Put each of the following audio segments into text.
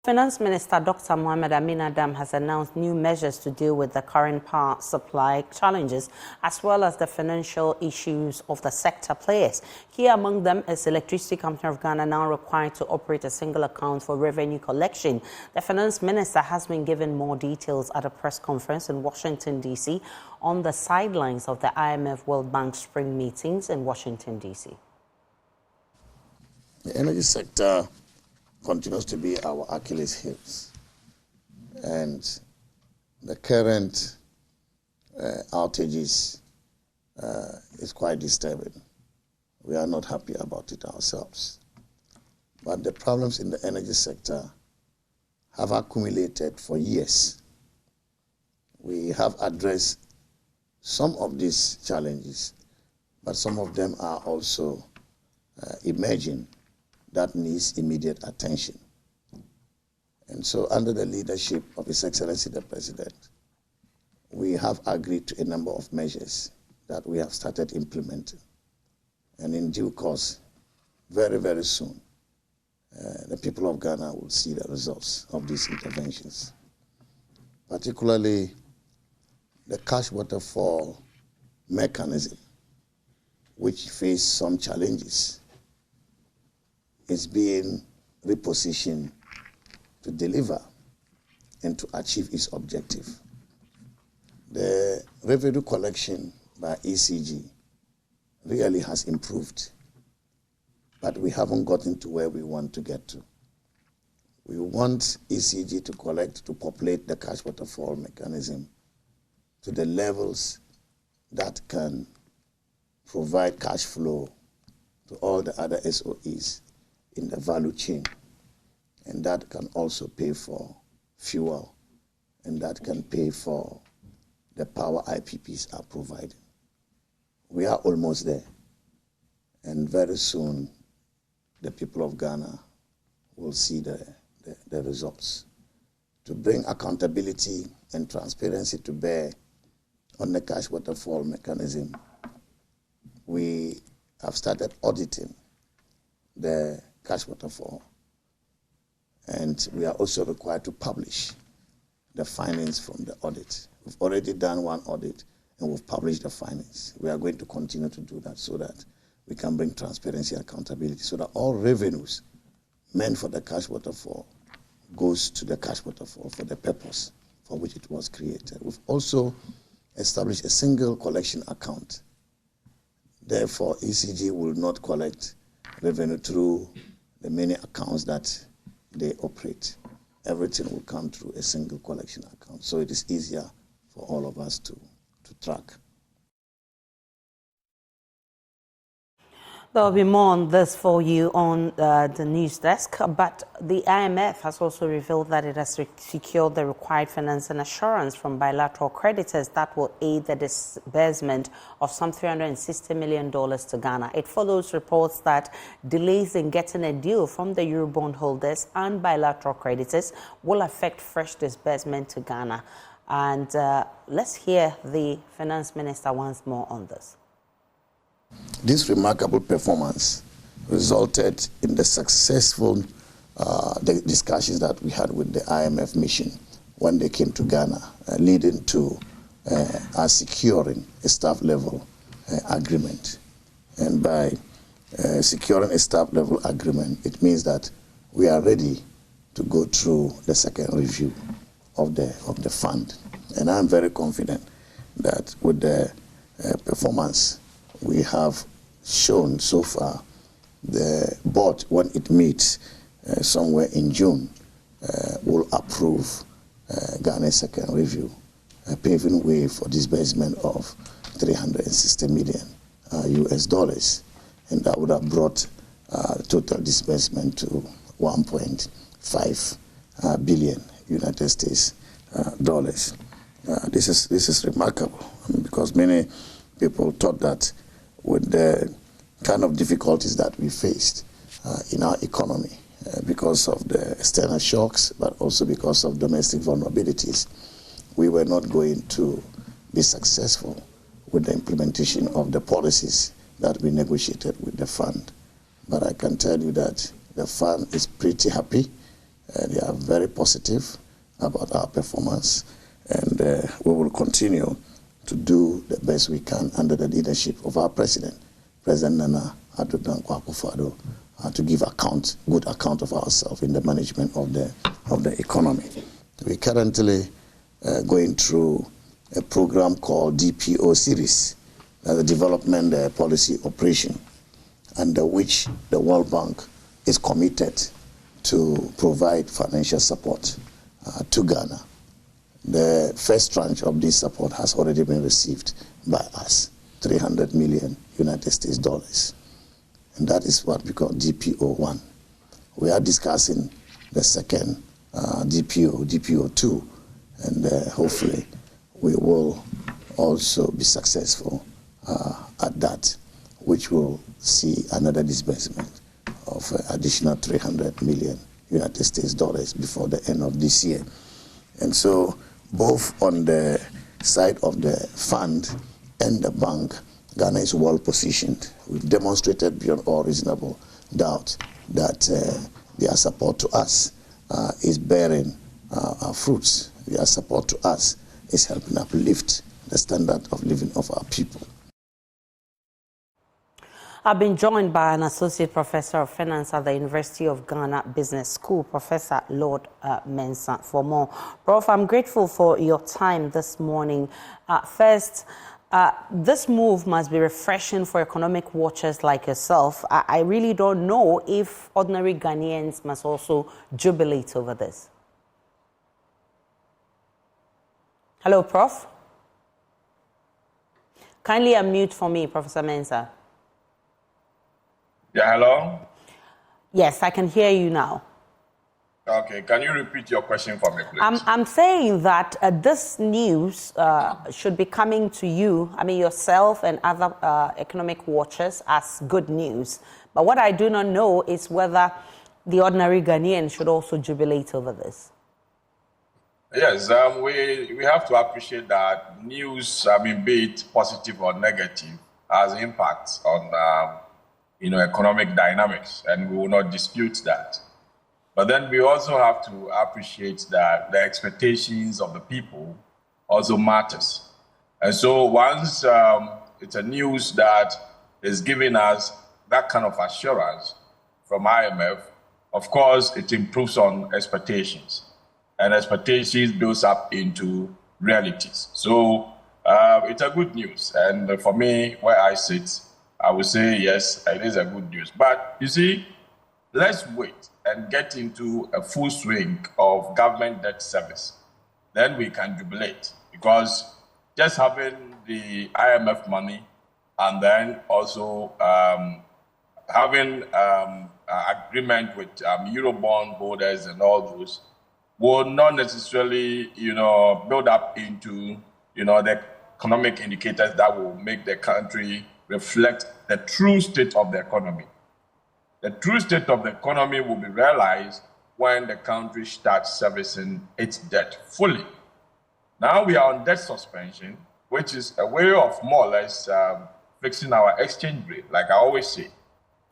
Finance Minister Dr. Mohamed Amin Adam has announced new measures to deal with the current power supply challenges as well as the financial issues of the sector players. Key among them is Electricity Company of Ghana now required to operate a single account for revenue collection. The Finance Minister has been given more details at a press conference in Washington, D.C. on the sidelines of the IMF World Bank spring meetings in Washington, D.C. The energy sector continues to be our Achilles heels, and the current outages is quite disturbing. We are not happy about it ourselves. But the problems in the energy sector have accumulated for years. We have addressed some of these challenges, but some of them are also emerging that needs immediate attention. And so under the leadership of His Excellency the President, we have agreed to a number of measures that we have started implementing. And in due course, very, very soon, the people of Ghana will see the results of these interventions. Particularly the cash waterfall mechanism, which faced some challenges, is being repositioned to deliver and to achieve its objective. The revenue collection by ECG really has improved, but we haven't gotten to where we want to get to. We want ECG to collect, to populate the cash waterfall mechanism to the levels that can provide cash flow to all the other SOEs in the value chain, and that can also pay for fuel, and that can pay for the power IPPs are providing. We are almost there, and very soon the people of Ghana will see the results. To bring accountability and transparency to bear on the cash waterfall mechanism, we have started auditing the cash waterfall, and we are also required to publish the findings from the audit. We've already done one audit and we've published the findings. We are going to continue to do that so that we can bring transparency and accountability, so that all revenues meant for the cash waterfall goes to the cash waterfall for the purpose for which it was created. We've also established a single collection account. Therefore, ECG will not collect revenue through the many accounts that they operate. Everything will come through a single collection account, so it is easier for all of us to track. There will be more on this for you on the news desk, but the IMF has also revealed that it has secured the required financial assurance from bilateral creditors that will aid the disbursement of some $360 million to Ghana. It follows reports that delays in getting a deal from the eurobond holders and bilateral creditors will affect fresh disbursement to Ghana. And let's hear the Finance Minister once more on this. This remarkable performance resulted in the successful discussions that we had with the IMF mission when they came to Ghana, leading to us securing a staff-level agreement. And by securing a staff-level agreement, it means that we are ready to go through the second review of the fund. And I'm very confident that with the performance we have shown so far, the board, when it meets somewhere in June, will approve Ghana's second review, paving way for disbursement of $360 million US dollars, and that would have brought total disbursement to 1.5 billion United States dollars. This is remarkable, because many people thought that with the kind of difficulties that we faced in our economy because of the external shocks, but also because of domestic vulnerabilities, we were not going to be successful with the implementation of the policies that we negotiated with the fund. But I can tell you that the fund is pretty happy They are very positive about our performance, and we will continue to do the best we can under the leadership of our President Nana Addo Dankwa Akufo-Addo, to give good account of ourselves in the management of the economy. We're currently going through a program called DPO series, the Development Policy Operation, under which the World Bank is committed to provide financial support to Ghana. The first tranche of this support has already been received by us, $300 million United States dollars. And that is what we call DPO1. We are discussing the second DPO2, and hopefully we will also be successful at that, which will see another disbursement of additional $300 million United States dollars before the end of this year. And so both on the side of the fund and the bank, Ghana is well positioned. We've demonstrated beyond all reasonable doubt that their support to us is bearing fruits. Their support to us is helping uplift the standard of living of our people. I've been joined by an associate professor of finance at the University of Ghana Business School, Professor Lord Mensah. For more, Prof, I'm grateful for your time this morning. First, this move must be refreshing for economic watchers like yourself. I really don't know if ordinary Ghanaians must also jubilate over this. Hello, Prof. Kindly unmute for me, Professor Mensah. Yeah, hello? Yes, I can hear you now. Okay, can you repeat your question for me, please? I'm saying that this news should be coming to you, yourself and other economic watchers, as good news. But what I do not know is whether the ordinary Ghanaian should also jubilate over this. Yes, we have to appreciate that news, be it positive or negative, has impacts on economic dynamics, and we will not dispute that. But then we also have to appreciate that the expectations of the people also matters. And so once it's a news that is giving us that kind of assurance from IMF, of course, it improves on expectations. And expectations builds up into realities. So it's a good news. And for me, where I sit, I would say, yes, it is a good news. But you see, let's wait and get into a full swing of government debt service. Then we can jubilate, because just having the IMF money and then also having agreement with eurobond holders and all those will not necessarily, build up into, the economic indicators that will make the country reflect the true state of the economy. The true state of the economy will be realized when the country starts servicing its debt fully. Now we are on debt suspension, which is a way of more or less fixing our exchange rate, like I always say.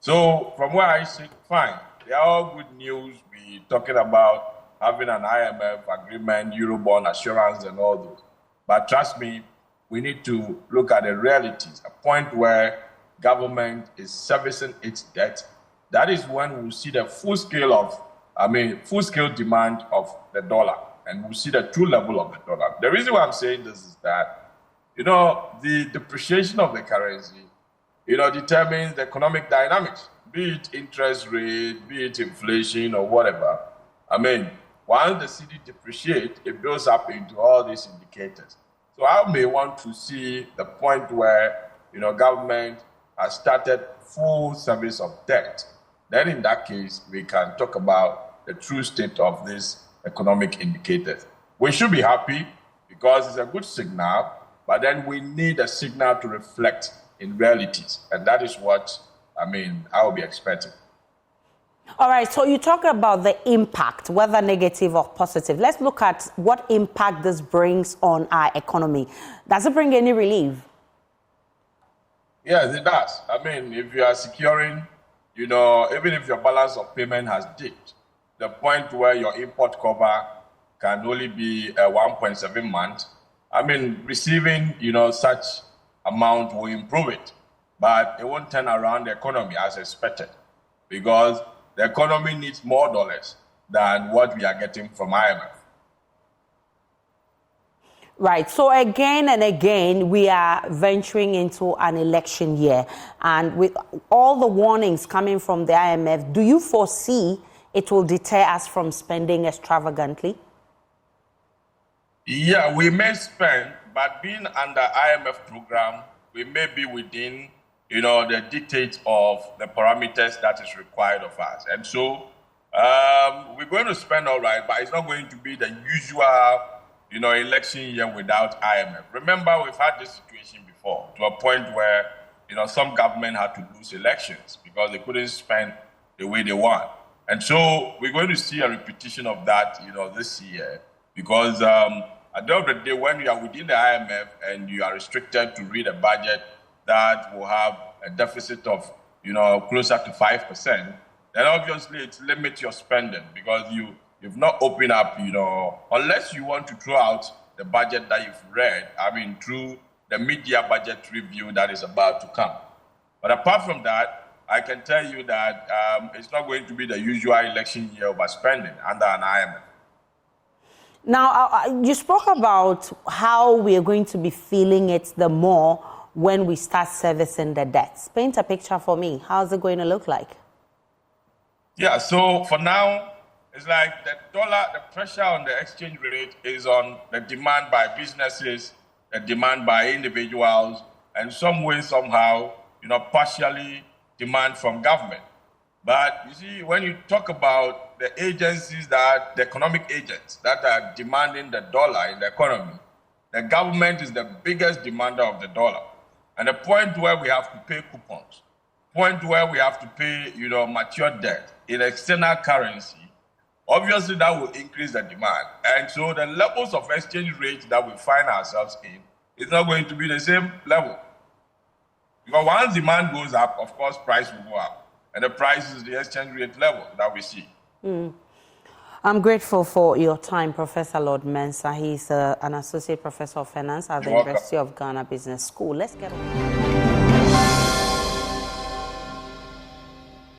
So from where I sit, fine. They are all good news. We're talking about having an IMF agreement, eurobond assurance, and all those. But trust me, we need to look at the realities, a point where government is servicing its debt. That is when we'll see the full scale demand of the dollar, and we'll see the true level of the dollar. The reason why I'm saying this is that, the depreciation of the currency, determines the economic dynamics, be it interest rate, be it inflation or whatever. Once the cedi depreciates, it builds up into all these indicators. So I may want to see the point where, government has started full service of debt. Then in that case, we can talk about the true state of these economic indicators. We should be happy because it's a good signal, but then we need a signal to reflect in realities. And that is what, I will be expecting. All right, so you talk about the impact, whether negative or positive. Let's look at what impact this brings on our economy. Does it bring any relief? Yes, it does. If you are securing, even if your balance of payment has dipped, the point where your import cover can only be 1.7 months, I mean, receiving, such amount will improve it, but it won't turn around the economy as expected, because the economy needs more dollars than what we are getting from IMF. Right. So again and again, we are venturing into an election year. And with all the warnings coming from the IMF, do you foresee it will deter us from spending extravagantly? Yeah, we may spend, but being under IMF program, we may be within, the dictates of the parameters that is required of us. And so we're going to spend all right, but it's not going to be the usual, election year without IMF. Remember, we've had this situation before, to a point where, some government had to lose elections because they couldn't spend the way they want. And so we're going to see a repetition of that, this year, because at the end of the day, when you are within the IMF and you are restricted to read a budget that will have a deficit of, closer to 5%, then obviously it limits your spending, because you've not opened up, unless you want to throw out the budget that you've read, through the mid-year budget review that is about to come. But apart from that, I can tell you that it's not going to be the usual election year overspending under an IMF. Now, you spoke about how we are going to be feeling it the more when we start servicing the debts. Paint a picture for me. How's it going to look like? Yeah, so for now, it's like the dollar, the pressure on the exchange rate is on the demand by businesses, the demand by individuals, and some way, somehow, partially demand from government. But you see, when you talk about the agencies the economic agents that are demanding the dollar in the economy, the government is the biggest demander of the dollar. And the point where we have to pay coupons, point where we have to pay, mature debt in external currency, obviously that will increase the demand. And so the levels of exchange rates that we find ourselves in is not going to be the same level. Because once demand goes up, of course, price will go up. And the price is the exchange rate level that we see. I'm grateful for your time, Professor Lord Mensah. He's an associate professor of finance at the University of Ghana Business School. Let's get on.